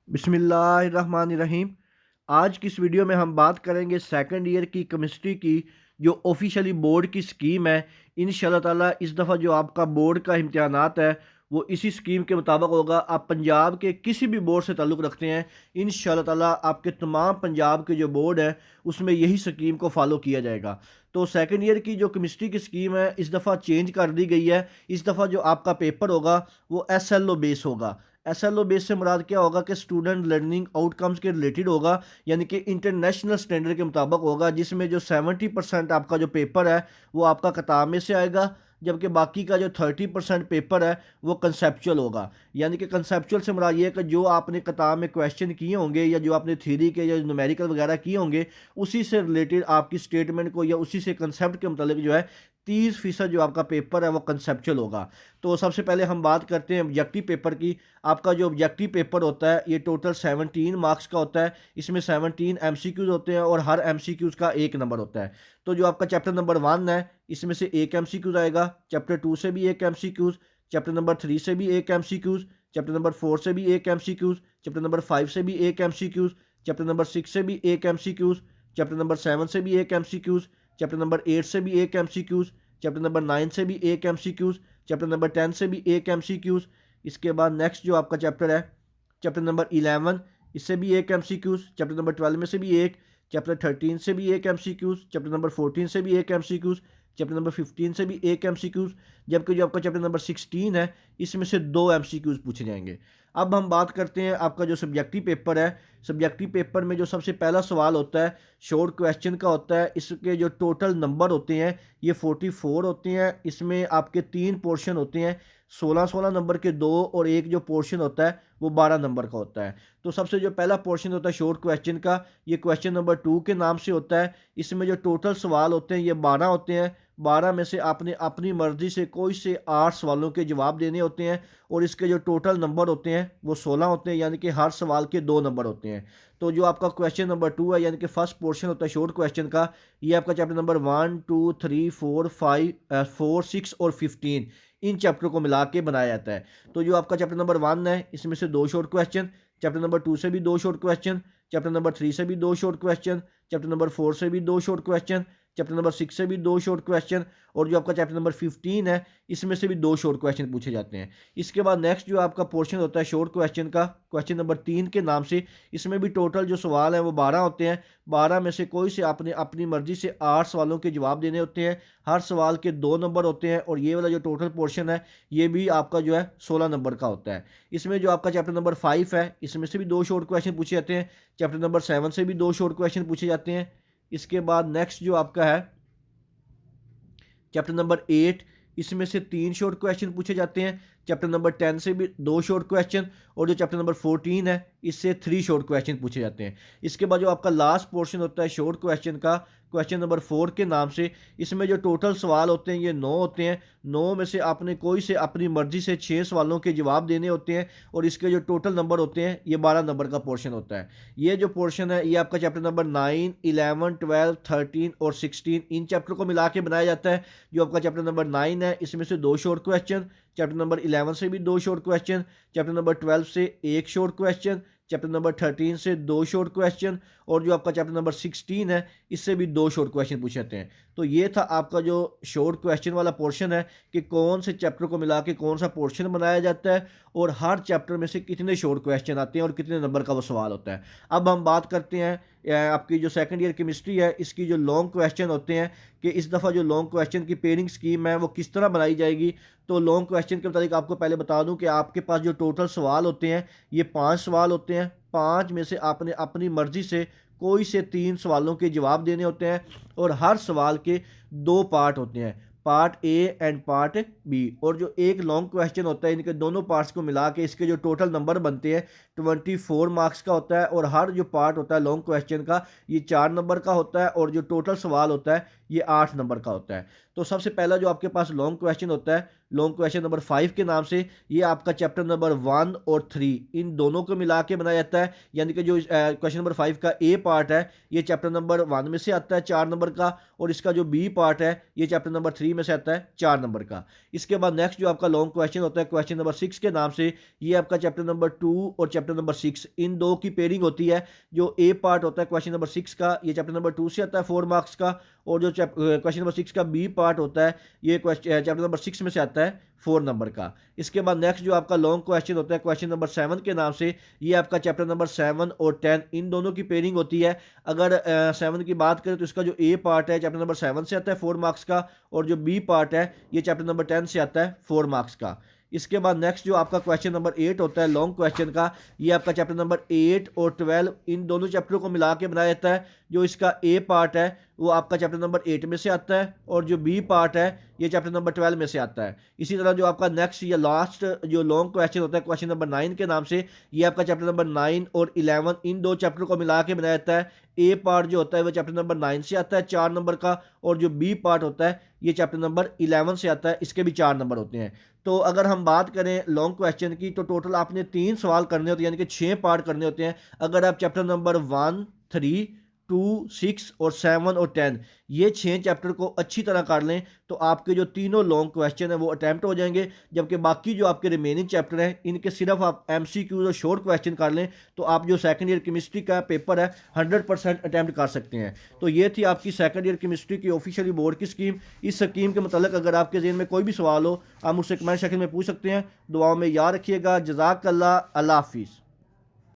बिस्मिल्लाहिर्रहमानिर्रहीम। आज की इस वीडियो में हम बात करेंगे सेकंड ईयर की केमिस्ट्री की जो ऑफिशियली बोर्ड की स्कीम है। इंशाल्लाह ताला इस दफ़ा जो आपका बोर्ड का इम्तिहानात है वो इसी स्कीम के मुताबिक होगा। आप पंजाब के किसी भी बोर्ड से ताल्लुक़ रखते हैं, इंशाल्लाह ताला आपके तमाम पंजाब के जो बोर्ड है उसमें यही स्कीम को फॉलो किया जाएगा। तो सेकंड ईयर की जो केमिस्ट्री की स्कीम है इस दफ़ा चेंज कर दी गई है। इस दफ़ा जो आपका पेपर होगा वो SLO बेस होगा। SLO बेस से मुराद क्या होगा कि स्टूडेंट लर्निंग आउटकम्स के रिलेटेड होगा, यानी कि इंटरनेशनल स्टैंडर्ड के मुताबिक होगा, जिसमें जो 70% आपका जो पेपर है वो आपका किताब में से आएगा, जबकि बाकी का जो 30% पेपर है वो कंसेप्चुअल होगा। यानी कि कंसेप्चुअल से मुराद ये है कि जो आपने किताब में क्वेश्चन किए होंगे या जो आपने थ्योरी के या न्यूमेरिकल वगैरह किए होंगे उसी से रिलेटेड आपकी स्टेटमेंट को या उसी से कंसेप्ट के मुताबिक जो है 30% जो आपका पेपर है वो कंसेप्चुअल होगा। तो सबसे पहले हम बात करते हैं ऑब्जेक्टिव पेपर की। आपका जो ऑब्जेक्टिव पेपर होता है ये टोटल 17 मार्क्स का होता है। इसमें 17 MCQs होते हैं और हर MCQs का 1 नंबर होता है। तो जो आपका चैप्टर नंबर 1 है इसमें से 1 MCQs आएगा, चैप्टर 2 से भी 1 MCQs, चैप्टर नंबर 3 से भी 1 MCQs, चैप्टर नंबर 4 से भी 1 MCQs, चैप्टर नंबर 5 से भी 1 MCQs, चैप्टर नंबर 6 से भी 1 MCQs, चैप्टर नंबर 7 से भी 1 MCQs, चैप्टर नंबर 8 से भी 1 MCQs, चैप्टर नंबर 9 से भी 1 MCQs, चैप्टर नंबर 10 से भी 1 MCQs। इसके बाद नेक्स्ट जो आपका चैप्टर है चैप्टर नंबर 11, इससे भी 1 MCQs, चैप्टर नंबर 12 में से भी 1, चैप्टर 13 से भी 1 MCQs, चैप्टर नंबर 14 से भी 1 MCQs, चैप्टर नंबर 15 से भी 1 MCQs, जबकि जो आपका चैप्टर नंबर 16 है इसमें से 2 MCQs पूछे जाएंगे। अब हम बात करते हैं आपका जो सब्जेक्टिव पेपर है। सब्जेक्टिव पेपर में जो सबसे पहला सवाल होता है शॉर्ट क्वेश्चन का होता है। इसके जो टोटल नंबर होते हैं ये 44 होते हैं। इसमें आपके 3 पोर्शन होते हैं, 16-16 नंबर के 2 और एक जो पोर्शन होता है वो 12 नंबर का होता है। तो सबसे जो पहला पोर्शन होता है शॉर्ट क्वेश्चन का, ये क्वेश्चन नंबर 2 के नाम से होता है। इसमें जो टोटल सवाल होते हैं ये 12 होते हैं। 12 में से आपने अपनी मर्जी से कोई से 8 सवालों के जवाब देने होते हैं और इसके जो टोटल नंबर होते हैं वो 16 होते हैं, यानी कि हर सवाल के 2 नंबर होते हैं। तो जो आपका क्वेश्चन नंबर 2 है यानी कि फर्स्ट पोर्शन होता है शॉर्ट क्वेश्चन का, ये आपका चैप्टर नंबर 1, 2, 3, 4, 5, 4, 6 और 15 इन चैप्टर को मिला के बनाया जाता है। तो जो आपका चैप्टर नंबर 1 है इसमें से 2 शॉर्ट क्वेश्चन, चैप्टर नंबर 2 से भी 2 शॉर्ट क्वेश्चन, चैप्टर नंबर 3 से भी 2 शॉर्ट क्वेश्चन, चैप्टर नंबर 4 से भी 2 शॉर्ट क्वेश्चन, चैप्टर नंबर 6 से भी 2 शॉर्ट क्वेश्चन और जो आपका चैप्टर नंबर 15 है इसमें से भी 2 शॉर्ट क्वेश्चन पूछे जाते हैं। इसके बाद नेक्स्ट जो आपका पोर्शन होता है शॉर्ट क्वेश्चन का, क्वेश्चन नंबर 3 के नाम से, इसमें भी टोटल जो सवाल है वो 12 होते हैं। 12 में से कोई से आपने अपनी मर्जी से 8 सवालों के जवाब देने होते हैं। हर सवाल के 2 नंबर होते हैं और ये वाला जो टोटल पोर्शन है ये भी आपका जो है 16 नंबर का होता है। इसमें जो आपका चैप्टर नंबर 5 है इसमें से भी 2 शॉर्ट क्वेश्चन पूछे जाते हैं। चैप्टर नंबर 7 से भी 2 शॉर्ट क्वेश्चन पूछे जाते हैं। इसके बाद नेक्स्ट जो आपका है चैप्टर नंबर 8, इसमें से 3 शॉर्ट क्वेश्चन पूछे जाते हैं। चैप्टर नंबर 10 से भी 2 शॉर्ट क्वेश्चन और जो चैप्टर नंबर 14 है इससे 3 शॉर्ट क्वेश्चन पूछे जाते हैं। इसके बाद जो आपका लास्ट पोर्शन होता है शॉर्ट क्वेश्चन का, क्वेश्चन नंबर 4 के नाम से, इसमें जो टोटल सवाल होते हैं ये 9 होते हैं। 9 में से आपने कोई से अपनी मर्जी से 6 सवालों के जवाब देने होते हैं और इसके जो टोटल नंबर होते हैं ये 12 नंबर का पोर्शन होता है। ये जो पोर्शन है ये आपका चैप्टर नंबर 9, 11, 12, 13 और 16 इन चैप्टर को मिला के बनाया जाता है। जो आपका चैप्टर नंबर 9 है इसमें से 2 शॉर्ट क्वेश्चन, चैप्टर नंबर 11 से भी 2 शॉर्ट क्वेश्चन, चैप्टर नंबर 12 से 1 शॉर्ट क्वेश्चन, चैप्टर नंबर 13 से 2 शॉर्ट क्वेश्चन और जो आपका चैप्टर नंबर 16 है इससे भी 2 शॉर्ट क्वेश्चन पूछे जाते हैं। तो ये था आपका जो शॉर्ट क्वेश्चन वाला पोर्शन है कि कौन से चैप्टर को मिला के कौन सा पोर्शन बनाया जाता है और हर चैप्टर में से कितने शॉर्ट क्वेश्चन आते हैं और कितने नंबर का वो सवाल होता है। अब हम बात करते हैं आपकी जो सेकंड ईयर केमिस्ट्री है इसकी जो लॉन्ग क्वेश्चन होते हैं कि इस दफ़ा जो लॉन्ग क्वेश्चन की पेयरिंग स्कीम है वो किस तरह बनाई जाएगी। तो लॉन्ग क्वेश्चन के मुताबिक आपको पहले बता दूं कि आपके पास जो टोटल सवाल होते हैं ये 5 सवाल होते हैं। 5 में से आपने अपनी मर्जी से कोई से 3 सवालों के जवाब देने होते हैं और हर सवाल के 2 पार्ट होते हैं, part A and part B. और जो एक लॉन्ग क्वेश्चन होता है इनके दोनों पार्ट्स को मिला के इसके जो टोटल नंबर बनते हैं 24 मार्क्स का होता है और हर जो पार्ट होता है लॉन्ग क्वेश्चन का ये 4 नंबर का होता है और जो टोटल सवाल होता है ये 8 नंबर का होता है। तो सबसे पहला जो आपके पास लॉन्ग क्वेश्चन होता है लॉन्ग क्वेश्चन नंबर 5 के नाम से। ये आपका चैप्टर नंबर 1 और 3 इन दोनों को मिला के बनाया जाता है, यानी कि जो क्वेश्चन नंबर 5 का ए पार्ट है ये चैप्टर नंबर 1 में से आता है 4 नंबर का, और इसका जो बी पार्ट है ये चैप्टर नंबर 3 में से आता है 4 नंबर का। इसके बाद नेक्स्ट जो आपका लॉन्ग क्वेश्चन होता है क्वेश्चन नंबर 6 के नाम से, ये आपका चैप्टर नंबर 2 और चैप्टर नंबर 6 इन दो की पेयरिंग होती है। जो ए पार्ट होता है क्वेश्चन नंबर 6 का ये चैप्टर नंबर 2 से आता है 4 मार्क्स का, और जो क्वेश्चन नंबर 6 का बी पार्ट होता है ये चैप्टर नंबर 6 में से आता है 4 नंबर का। इसके बाद नेक्स्ट जो आपका लॉन्ग क्वेश्चन होता है क्वेश्चन नंबर 7 के नाम से, ये आपका चैप्टर नंबर 7 और 10 इन दोनों की पेयरिंग होती है। अगर 7 की बात करें तो इसका जो ए पार्ट है चैप्टर नंबर 7 से आता है 4 मार्क्स का, और जो बी पार्ट है ये चैप्टर नंबर 10 से आता है 4 मार्क्स का। इसके बाद नेक्स्ट जो आपका क्वेश्चन नंबर 8 होता है लॉन्ग क्वेश्चन का, ये आपका चैप्टर नंबर 8 और 12 इन दोनों चैप्टरों को मिला के बनाया जाता है। जो इसका ए पार्ट है वो आपका चैप्टर नंबर 8 में से आता है, और जो बी पार्ट है ये चैप्टर नंबर 12 में से आता है। इसी तरह जो आपका नेक्स्ट या लास्ट जो लॉन्ग क्वेश्चन होता है क्वेश्चन नंबर 9 के नाम से, ये आपका चैप्टर नंबर 9 और 11 इन दो चैप्टर को मिला के बनाया जाता है। ए पार्ट जो होता है वो चैप्टर नंबर 9 से आता है 4 नंबर का, और जो बी पार्ट होता है ये चैप्टर नंबर 11 से आता है, इसके भी 4 नंबर होते हैं। तो अगर हम बात करें लॉन्ग क्वेश्चन की तो टोटल आपने 3 सवाल करने होते हैं, यानी कि 6 पार्ट करने होते हैं। अगर आप चैप्टर नंबर 1, 3, 2, 6 और 7 और 10 ये 6 चैप्टर को अच्छी तरह कर लें तो आपके जो तीनों लॉन्ग क्वेश्चन है वो अटैम्प्ट हो जाएंगे। जबकि बाकी जो आपके रिमेनिंग चैप्टर हैं इनके सिर्फ आप MCQ और शॉर्ट क्वेश्चन कर लें तो आप जो सेकंड ईयर केमिस्ट्री का पेपर है 100% अटैम्प्ट कर सकते हैं। तो ये थी आपकी सेकंड ईयर केमिस्ट्री की ऑफिशियली बोर्ड की स्कीम। इस स्कीम के मतलब अगर आपके ज़हन में कोई भी सवाल हो आप मुझसे कमेंट सेक्शन में पूछ सकते हैं। दुआओं में याद रखिएगा। जज़ाकल्लाह। अल्लाह हाफिज़।